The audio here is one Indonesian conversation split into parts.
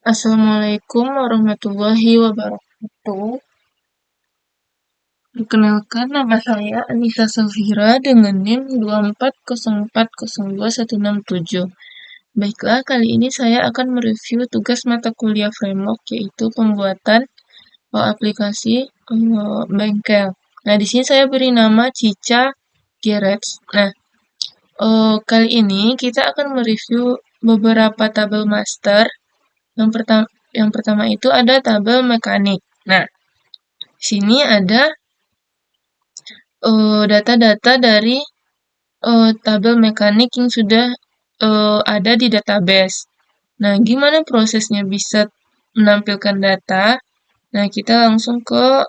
Assalamualaikum warahmatullahi wabarakatuh. Perkenalkan, nama saya Anissa Safira dengan NIM 24040217. Baiklah, kali ini saya akan mereview tugas mata kuliah framework, yaitu pembuatan aplikasi bengkel. Nah, di sini saya beri nama Cica Garage. Nah, kali ini kita akan mereview beberapa tabel master. Yang pertama itu ada tabel mekanik. Nah, di sini ada data-data dari tabel mekanik yang sudah ada di database. Nah, gimana prosesnya bisa menampilkan data? Nah, kita langsung ke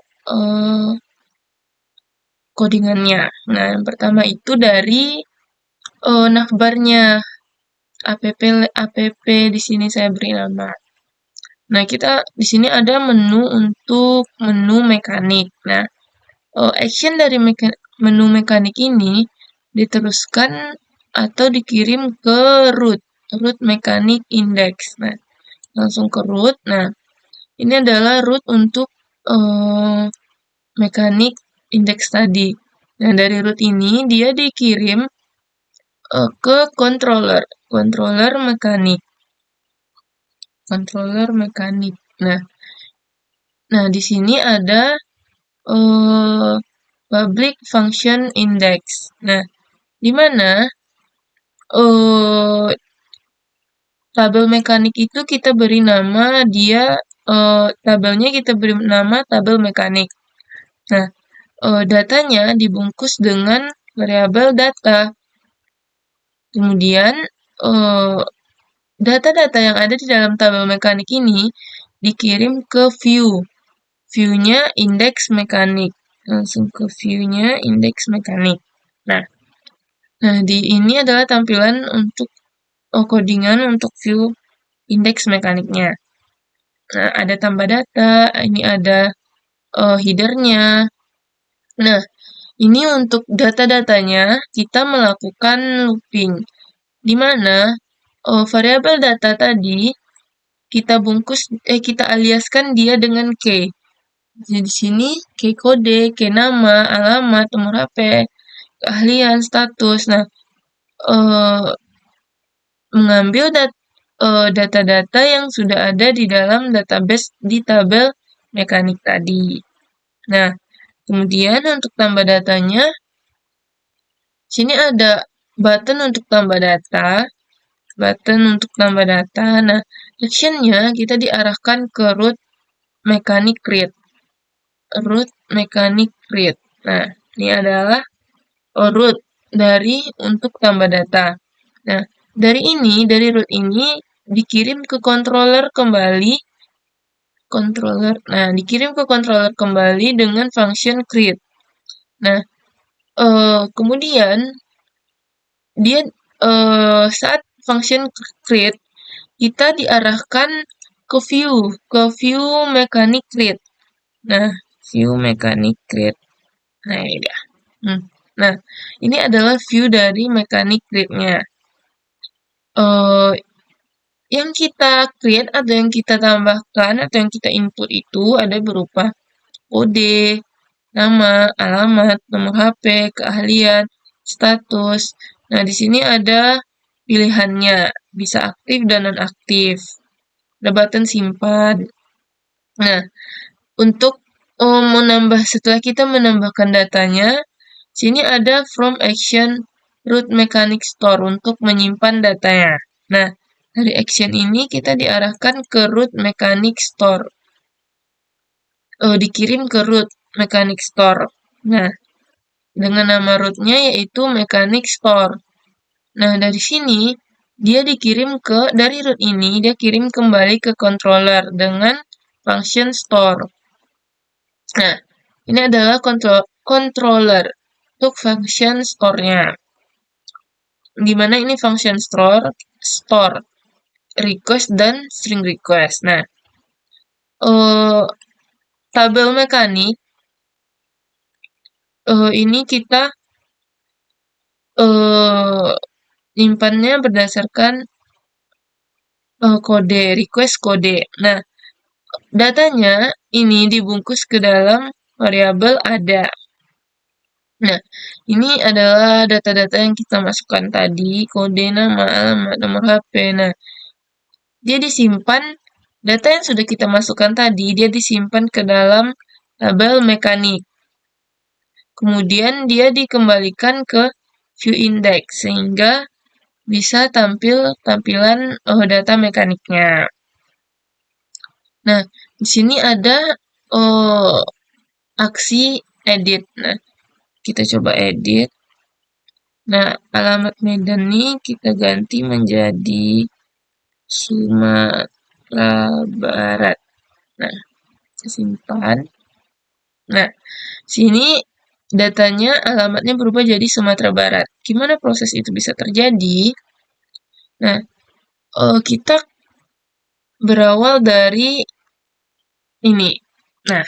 codingannya. Nah, yang pertama itu dari navbarnya, app di sini saya beri nama. Nah, kita di sini ada menu untuk menu mekanik. Nah, action dari menu mekanik ini diteruskan atau dikirim ke root mekanik index. Nah, langsung ke root. Nah, ini adalah root untuk mekanik index tadi. Nah, dari root ini dia dikirim ke controller mekanik. Nah, di sini ada public function index. Nah, di mana tabel mekanik itu kita beri nama tabelnya kita beri nama tabel mekanik. Nah, datanya dibungkus dengan variabel data. Kemudian data-data yang ada di dalam tabel mekanik ini dikirim ke view-nya indeks mekanik. Langsung ke view-nya indeks mekanik. Nah, di ini adalah tampilan untuk codingan untuk view indeks mekaniknya. Nah, ada tambah data, ini ada header-nya. Nah, ini untuk data-datanya kita melakukan looping, di mana variabel data tadi kita aliaskan dia dengan key. Jadi di sini key kode, key nama, alamat, nomor HP, keahlian, status. Nah, mengambil data-data yang sudah ada di dalam database di tabel mekanik tadi. Nah, kemudian untuk tambah datanya, sini ada button untuk tambah data. Nah, actionnya kita diarahkan ke root mechanic create. Nah, ini adalah root dari untuk tambah data. Nah, dari root ini dikirim ke controller kembali. Dikirim ke controller kembali dengan function create. Nah, kemudian dia saat function create kita diarahkan ke view mechanic create. Nah, view mechanic create. Nah, ini dia. Nah, ini adalah view dari mechanic create-nya. Yang kita create atau yang kita tambahkan atau yang kita input itu ada berupa kode, nama, alamat, nomor HP, keahlian, status. Nah, di sini ada pilihannya, bisa aktif dan non-aktif. Ada button simpan. Nah, untuk setelah kita menambahkan datanya, sini ada from action root mechanic store untuk menyimpan datanya. Nah, dari action ini kita diarahkan ke root mechanic store. Dikirim ke root mechanic store. Nah, dengan nama rootnya yaitu mechanic store. Nah, dari sini dia dikirim dari root ini dia kirim kembali ke controller dengan function store. Nah, ini adalah controller untuk function store-nya. Dimana ini function store request dan string request. Nah, tabel mekanik ini kita nyimpannya berdasarkan kode, request kode. Nah, datanya ini dibungkus ke dalam variabel ada. Nah, ini adalah data-data yang kita masukkan tadi, kode, nama, alamat, nomor HP. Nah, dia disimpan, data yang sudah kita masukkan tadi, dia disimpan ke dalam tabel mekanik. Kemudian dia dikembalikan ke view index, sehingga bisa tampil tampilan data mekaniknya. Nah, di sini ada aksi edit. Nah, kita coba edit. Nah, alamat Medan ini kita ganti menjadi Sumatera Barat. Nah, kita simpan. Nah, sini datanya, alamatnya berubah jadi Sumatera Barat. Gimana proses itu bisa terjadi? Nah, kita berawal dari ini. Nah,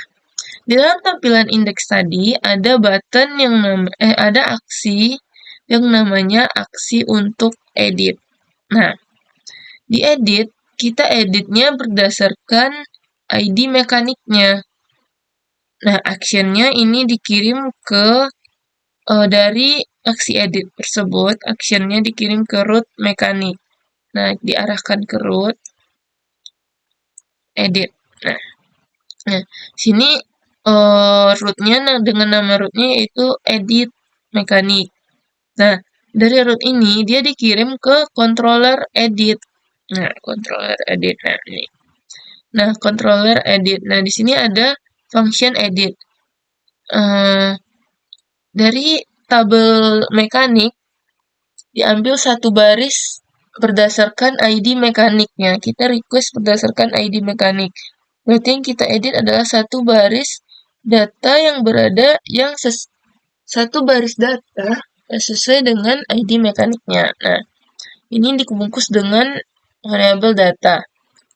di dalam tampilan indeks tadi ada button yang ada aksi yang namanya aksi untuk edit. Nah, di edit, kita editnya berdasarkan ID mekaniknya. Nah, actionnya ini dikirim ke dari aksi edit tersebut, actionnya dikirim ke root mekanik. Nah, diarahkan ke root edit. Nah, sini rootnya dengan nama rootnya yaitu edit mekanik. Nah, dari root ini dia dikirim ke controller edit. Nah, controller edit. Nah, ini. Nah, controller edit. Nah, di sini ada function edit. Dari tabel mekanik diambil satu baris berdasarkan ID mekaniknya. Kita request berdasarkan ID mekanik. Berarti yang kita edit adalah satu baris data yang berada satu baris data sesuai dengan ID mekaniknya. Nah, ini dibungkus dengan variabel data.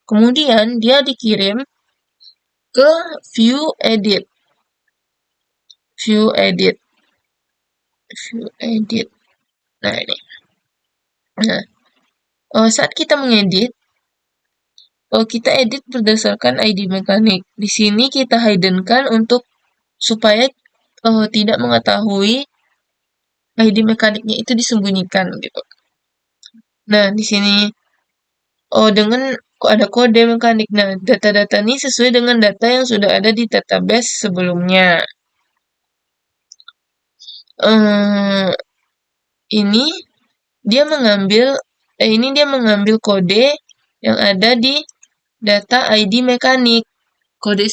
Kemudian dia dikirim ke view edit. View edit. Nah, ini. Nah, saat kita mengedit, kita edit berdasarkan ID mekanik. Di sini kita hidden-kan untuk supaya tidak mengetahui ID mekaniknya itu disembunyikan gitu. Nah, di sini dengan ada kode mekanik. Nah, data-data ini sesuai dengan data yang sudah ada di database sebelumnya. Ini dia mengambil kode yang ada di data ID mekanik. Kode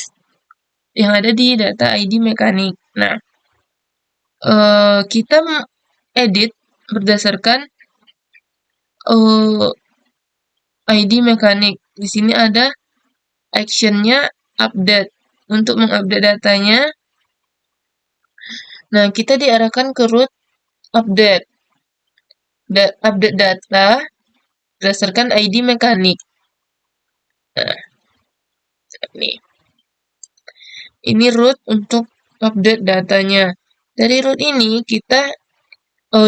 yang ada di data ID mekanik. Nah, kita edit berdasarkan ID mekanik. Di sini ada actionnya update. Untuk mengupdate datanya, nah kita diarahkan ke root update. Update data berdasarkan ID mekanik. Nah, ini root untuk update datanya. Dari root ini kita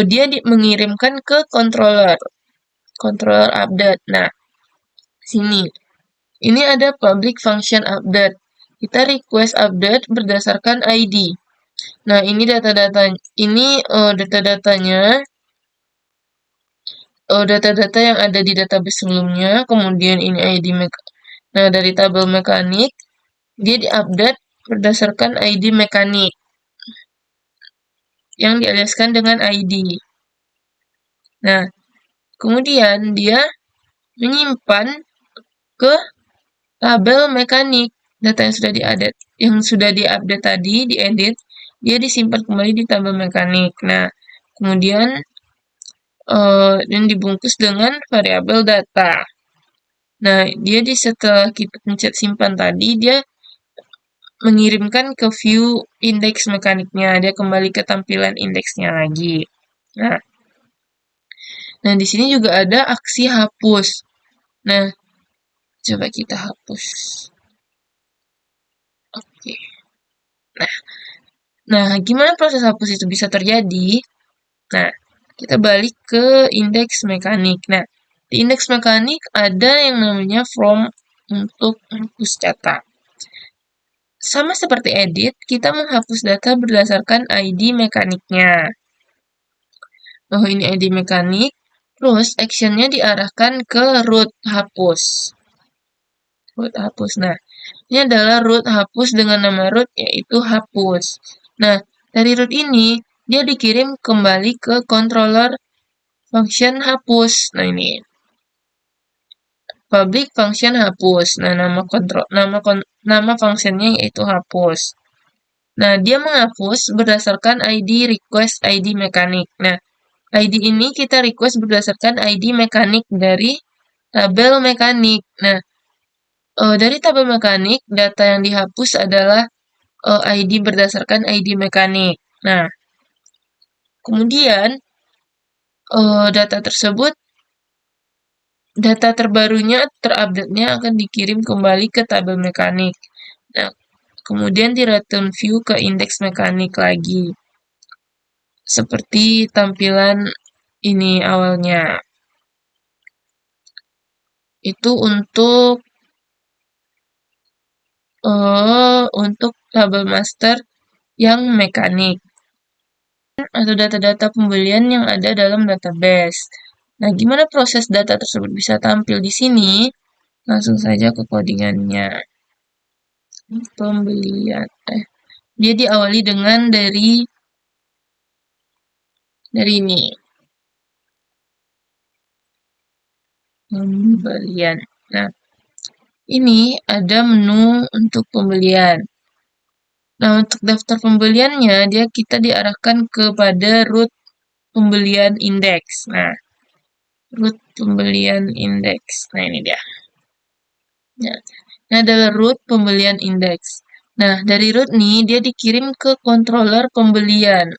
dia mengirimkan ke controller update. Nah, sini ini ada public function update. Kita request update berdasarkan ID. Nah, ini data-datanya data-data yang ada di database sebelumnya, kemudian ini ID Nah, dari tabel mekanik dia diupdate berdasarkan ID mekanik yang dialiaskan dengan ID. Nah, kemudian dia menyimpan ke tabel mekanik data yang sudah diupdate tadi, diedit, dia disimpan kembali di tabel mekanik. Nah, kemudian dan dibungkus dengan variabel data. Nah, dia setelah kita pencet simpan tadi, dia mengirimkan ke view indeks mekaniknya. Dia kembali ke tampilan indeksnya lagi. Nah, di sini juga ada aksi hapus. Nah, coba kita hapus. Oke. Nah, gimana proses hapus itu bisa terjadi? Nah, kita balik ke indeks mekanik. Nah, Di indeks mekanik ada yang namanya from untuk menghapus data. Sama seperti edit, kita menghapus data berdasarkan ID mekaniknya. Oh, ini ID mekanik. Terus actionnya diarahkan ke root hapus. Root hapus. Nah, ini adalah root hapus dengan nama root yaitu hapus. Nah, dari root ini dia dikirim kembali ke controller function hapus. Nah, ini public function hapus. Nah, nama functionnya yaitu hapus. Nah, dia menghapus berdasarkan ID request ID mekanik. Nah, ID ini kita request berdasarkan ID mekanik dari tabel mekanik. Nah, dari tabel mekanik, data yang dihapus adalah ID berdasarkan ID mekanik. Nah, kemudian data terbarunya, terupdate-nya akan dikirim kembali ke tabel mekanik. Nah, kemudian di return view ke indeks mekanik lagi. Seperti tampilan ini awalnya. Itu untuk tabel master yang mekanik atau data-data pembelian yang ada dalam database. Nah, gimana proses data tersebut bisa tampil di sini? Langsung saja ke codingannya. Pembelian. Dia diawali dengan dari ini. Pembelian. Nah, ini ada menu untuk pembelian. Nah, untuk daftar pembeliannya, kita diarahkan kepada root pembelian indeks. Nah, root pembelian indeks. Nah, ini dia. Nah, ini adalah root pembelian indeks. Nah, dari root nih, dia dikirim ke controller pembelian.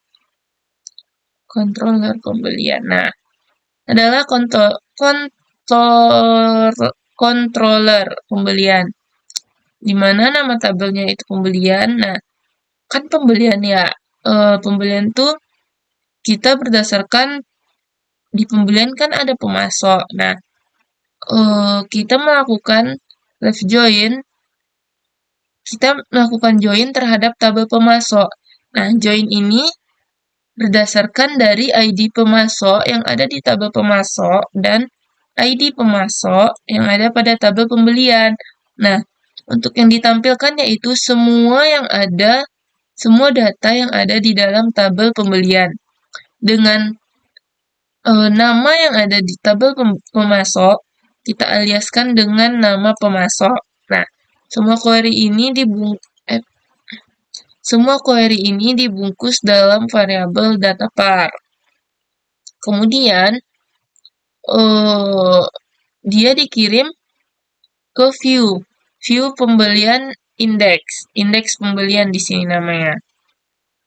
Controller pembelian. Nah, adalah controller pembelian. Di mana nama tabelnya itu pembelian. Nah, kan pembelian ya. Pembelian tuh kita berdasarkan di pembelian kan ada pemasok. Nah, kita melakukan left join. Kita melakukan join terhadap tabel pemasok. Nah, join ini berdasarkan dari ID pemasok yang ada di tabel pemasok dan ID pemasok yang ada pada tabel pembelian. Nah, untuk yang ditampilkan yaitu semua data yang ada di dalam tabel pembelian dengan nama yang ada di tabel pemasok kita aliaskan dengan nama pemasok. Nah, semua query ini dibungkus dalam variabel data_var. Kemudian dia dikirim ke view pembelian indeks pembelian di sini namanya.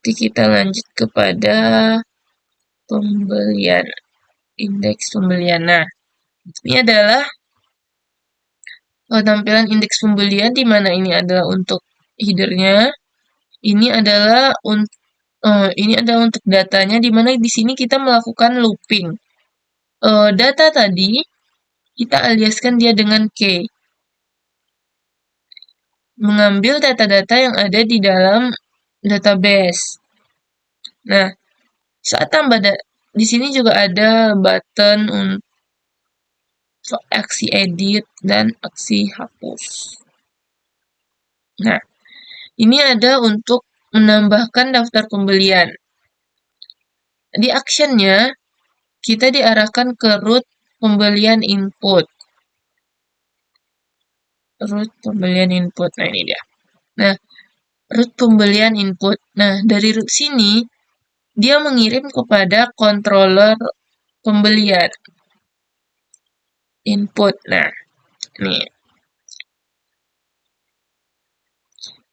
Jadi kita lanjut kepada pembelian, indeks pembelian. Nah, ini adalah tampilan indeks pembelian di mana ini adalah untuk headernya. Ini adalah untuk datanya di mana di sini kita melakukan looping. Data tadi kita aliaskan dia dengan key. Mengambil data-data yang ada di dalam database. Nah, saat tambah di sini juga ada button untuk aksi edit dan aksi hapus. Nah, ini ada untuk menambahkan daftar pembelian. Di actionnya, kita diarahkan ke root pembelian input. Root pembelian input. Nah, ini dia. Nah, root pembelian input. Nah, dari root sini, dia mengirim kepada controller pembelian input. Nah, ini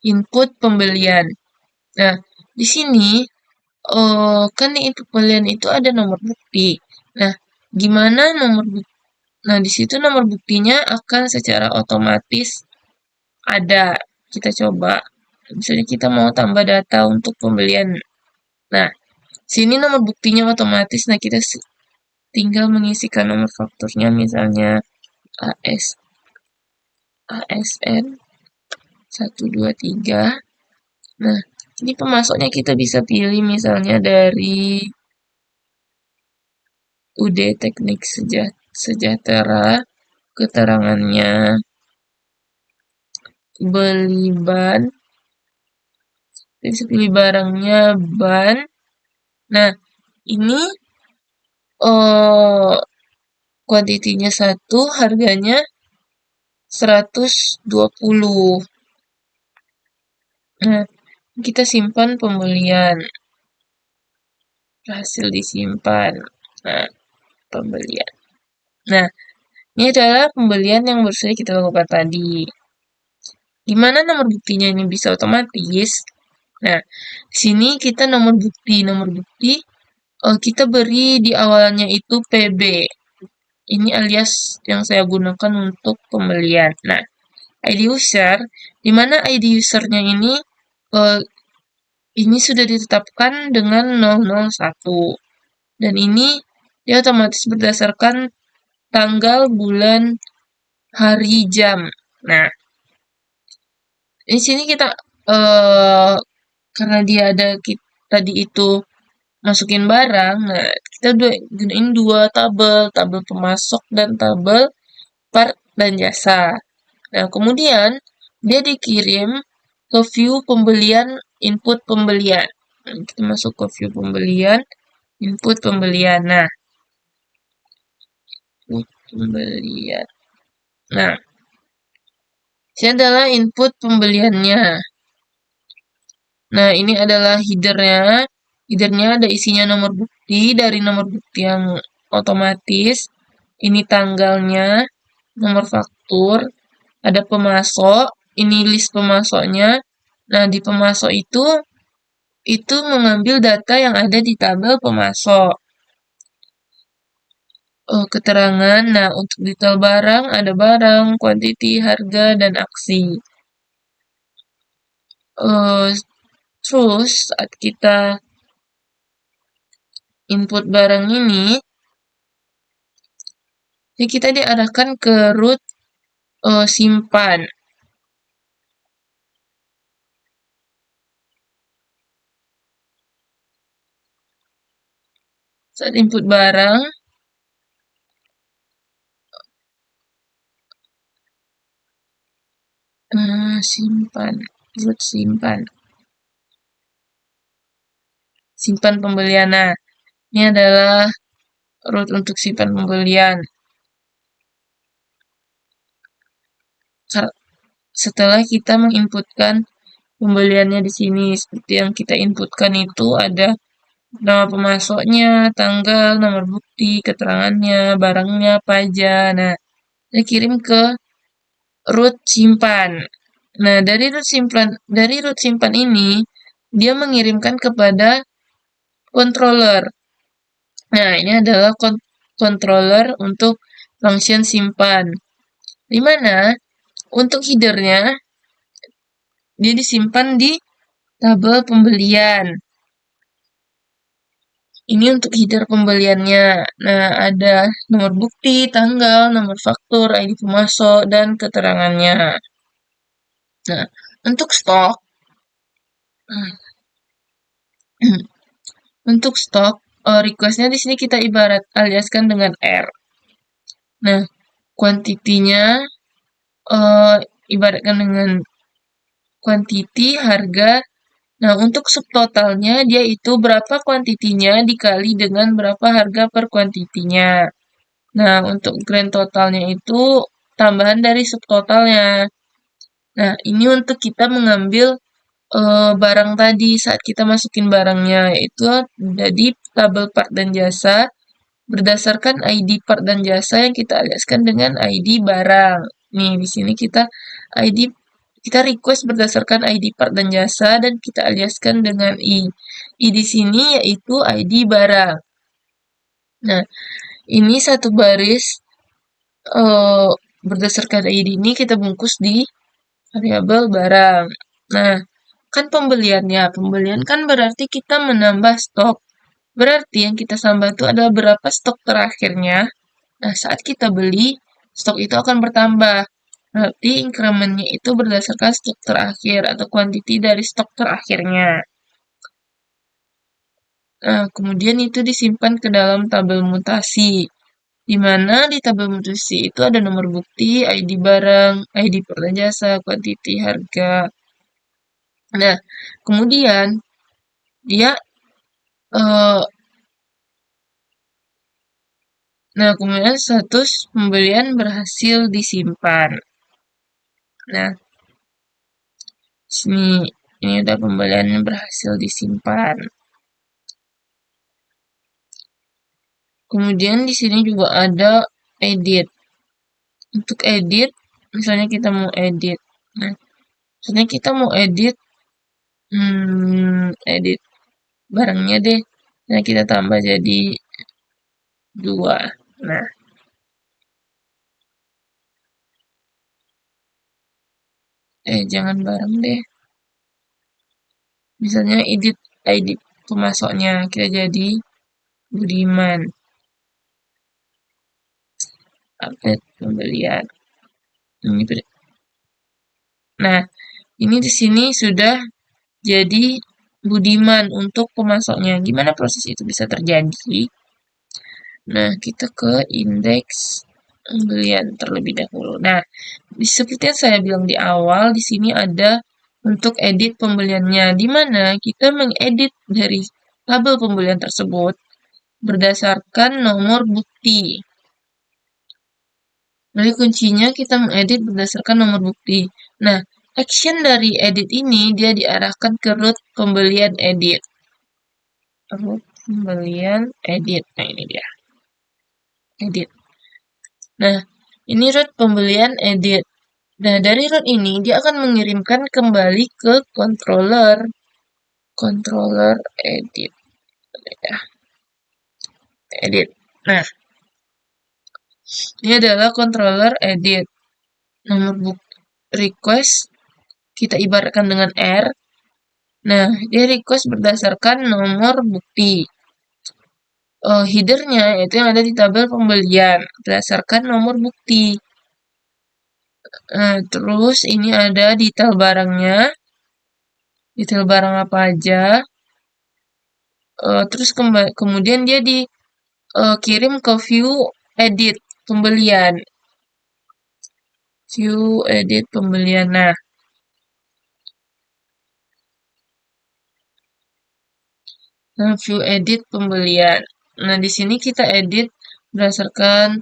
input pembelian. Nah, di sini kan di input pembelian itu ada nomor bukti. Nah, gimana nomor bukti? Nah, di situ nomor buktinya akan secara otomatis ada. Kita coba. Misalnya kita mau tambah data untuk pembelian. Nah, sini nomor buktinya otomatis. Nah, kita tinggal mengisikan nomor fakturnya, misalnya ASN 123. Nah, ini pemasoknya kita bisa pilih misalnya dari UD Teknik Sejahtera, keterangannya beli ban, bisa pilih barangnya ban. Nah, ini kuantitinya 1, harganya 120. Nah, kita simpan pembelian. Hasil disimpan. Nah, pembelian. Nah, ini adalah pembelian yang baru saja kita lakukan tadi. Gimana nomor buktinya ini bisa otomatis? Nah, di sini kita nomor bukti kita beri di awalnya itu PB. Ini alias yang saya gunakan untuk pembelian. Nah, ID user, di mana ID usernya ini sudah ditetapkan dengan 001. Dan ini dia otomatis berdasarkan tanggal, bulan, hari, jam. Nah, di sini kita karena dia ada tadi itu masukin barang, nah kita udah gunain 2 tabel pemasok dan tabel part dan jasa. Nah, kemudian dia dikirim ke view pembelian, input pembelian. Nah, kita masuk ke view pembelian, input pembelian. Nah, input pembelian. Nah, ini adalah input pembeliannya. Nah, ini adalah headernya. Headernya ada isinya nomor bukti, dari nomor bukti yang otomatis. Ini tanggalnya, nomor faktur, ada pemasok, ini list pemasoknya. Nah, di pemasok itu mengambil data yang ada di tabel pemasok. Keterangan, nah untuk detail barang, ada barang, quantity, harga, dan aksi. Terus saat kita input barang ini, jadi kita diarahkan ke root simpan. Saat input barang, simpan, root simpan. Simpan pembelian. Nah, ini adalah root untuk simpan pembelian. Setelah kita menginputkan pembeliannya di sini, seperti yang kita inputkan itu ada nama pemasoknya, tanggal, nomor bukti, keterangannya, barangnya, pajak. Nah, saya kirim ke root simpan. Nah, dari root simpan ini dia mengirimkan kepada controller. Nah, ini adalah controller untuk function simpan. Di mana untuk headernya dia disimpan di tabel pembelian. Ini untuk header pembeliannya. Nah, ada nomor bukti, tanggal, nomor faktur, ID pemasok, dan keterangannya. Nah, untuk stok, untuk stok, request-nya di sini kita aliaskan dengan R. Nah, kuantitinya ibaratkan dengan quantity, harga. Nah, untuk subtotalnya dia itu berapa kuantitinya dikali dengan berapa harga per kuantitinya. Nah, untuk grand totalnya itu tambahan dari subtotalnya. Nah, ini untuk kita mengambil barang tadi saat kita masukin barangnya, yaitu jadi tabel part dan jasa berdasarkan ID part dan jasa yang kita aliaskan dengan ID barang. Nih, di sini kita request berdasarkan ID part dan jasa dan kita aliaskan dengan I. I di sini yaitu ID barang. Nah, ini satu baris berdasarkan ID ini kita bungkus di variabel barang. Nah, kan pembelian kan berarti kita menambah stok. Berarti yang kita tambah itu adalah berapa stok terakhirnya. Nah, saat kita beli, stok itu akan bertambah. Berarti increment-nya itu berdasarkan stok terakhir atau quantity dari stok terakhirnya. Nah, kemudian itu disimpan ke dalam tabel mutasi. Di mana di tabel mutasi itu ada nomor bukti, ID barang, ID produk jasa, quantity, harga. Nah, kemudian dia eh, kemudian status pembelian berhasil disimpan. Nah, sini ini ada pembelian yang berhasil disimpan. Kemudian di sini juga ada edit. Untuk edit, misalnya kita mau edit. Nah, misalnya kita mau edit edit barangnya deh. Nah, kita tambah jadi 2. Nah, jangan barang deh. Misalnya edit pemasoknya kita jadi Budiman. Update pembelian. Nah, ini di sini sudah jadi Budiman untuk pemasoknya. Gimana proses itu bisa terjadi? Nah, kita ke indeks pembelian terlebih dahulu. Nah, seperti yang saya bilang di awal, di sini ada untuk edit pembeliannya, di mana kita mengedit dari tabel pembelian tersebut berdasarkan nomor bukti. Jadi kuncinya kita mengedit berdasarkan nomor bukti. Nah, action dari edit ini dia diarahkan ke root pembelian edit. Root pembelian edit. Nah, ini dia. Edit. Nah, ini root pembelian edit. Nah, dari root ini dia akan mengirimkan kembali ke controller. Controller edit. Ya, edit. Nah, ini adalah controller edit. Nomor bukti request kita ibaratkan dengan R. Nah, dia request berdasarkan nomor bukti. Headernya yaitu yang ada di tabel pembelian berdasarkan nomor bukti. Terus ini ada detail barangnya, detail barang apa aja. Terus kemudian dia dikirim ke view edit pembelian. View edit pembelian. Nah, view edit pembelian. Nah, di sini kita edit berdasarkan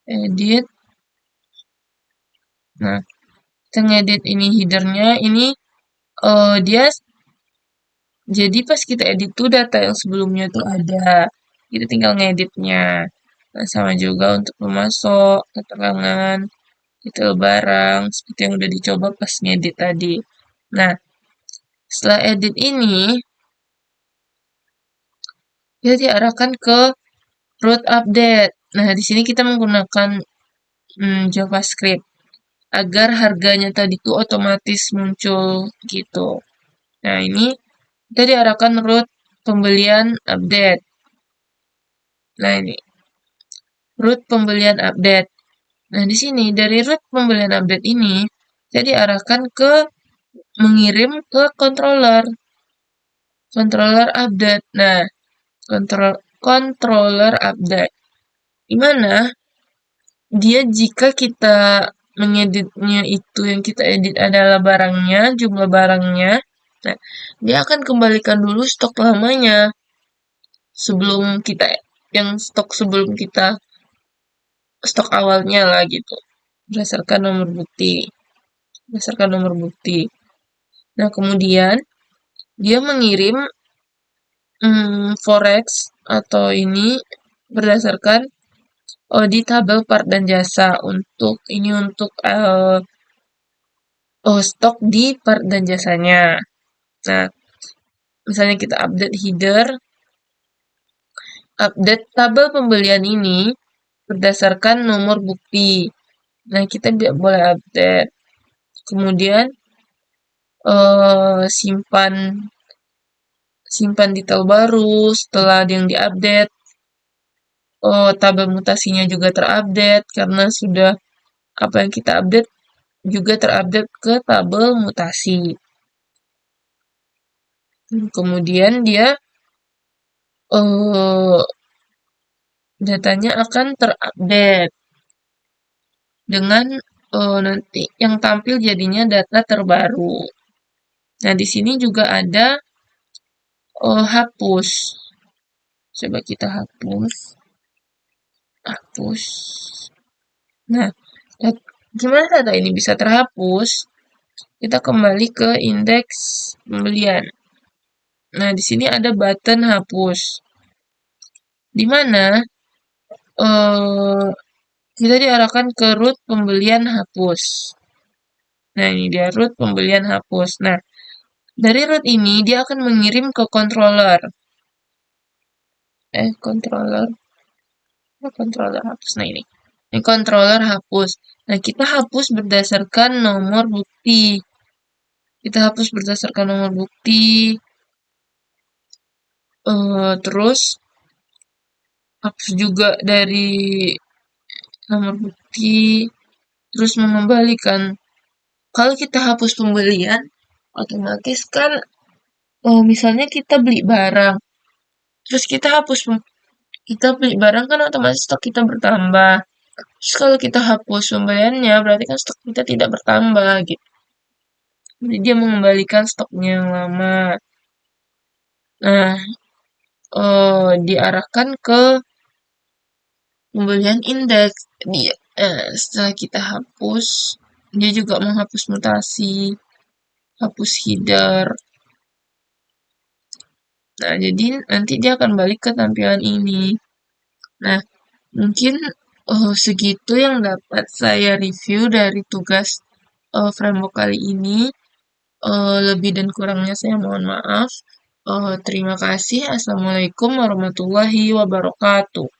edit. Nah, kita ngedit ini headernya, ini dia jadi pas kita edit tuh data yang sebelumnya tuh ada. Kita tinggal ngeditnya. Nah, sama juga untuk pemasok, keterangan, detail barang, seperti yang udah dicoba pas ngedit tadi. Nah, setelah edit ini, kita diarahkan ke root update. Nah, di sini kita menggunakan JavaScript agar harganya tadi tuh otomatis muncul gitu. Nah, ini kita diarahkan root pembelian update. Nah, ini root pembelian update. Nah, di sini dari root pembelian update ini saya diarahkan ke mengirim ke controller. Controller update. Nah, controller update. Dimana dia jika kita mengeditnya itu yang kita edit adalah barangnya, jumlah barangnya. Nah, dia akan kembalikan dulu stok lamanya sebelum kita yang stok sebelum kita stok awalnya lah gitu. Berdasarkan nomor bukti. Berdasarkan nomor bukti. Nah, kemudian dia mengirim forex atau ini berdasarkan di tabel part dan jasa untuk ini untuk stok di part dan jasanya. Nah, misalnya kita update header, update tabel pembelian ini berdasarkan nomor bukti. Nah, kita boleh update. Kemudian simpan detail baru setelah yang diupdate. Tabel mutasinya juga terupdate karena sudah apa yang kita update juga terupdate ke tabel mutasi. Kemudian dia datanya akan terupdate dengan nanti yang tampil jadinya data terbaru. Nah, di sini juga ada hapus. Coba kita hapus. Nah, gimana data ini bisa terhapus? Kita kembali ke indeks pembelian. Nah, di sini ada button hapus. Di mana kita diarahkan ke root pembelian hapus. Nah, ini dia root pembelian hapus. Nah, dari root ini dia akan mengirim ke controller. Controller hapus. Nah, ini controller hapus. Nah, kita hapus berdasarkan nomor bukti. Terus hapus juga dari nomor bukti. Terus mengembalikan. Kalau kita hapus pembelian, otomatis kan misalnya kita beli barang. Terus kita beli barang kan otomatis stok kita bertambah. Terus kalau kita hapus pembeliannya, berarti kan stok kita tidak bertambah gitu. Jadi dia mengembalikan stoknya yang lama. Nah, diarahkan ke pembelian indeks. Setelah kita hapus, dia juga menghapus mutasi, hapus header. Nah, jadi nanti dia akan balik ke tampilan ini. Nah, mungkin segitu yang dapat saya review dari tugas framework kali ini. Lebih dan kurangnya saya mohon maaf. Terima kasih. Assalamualaikum warahmatullahi wabarakatuh.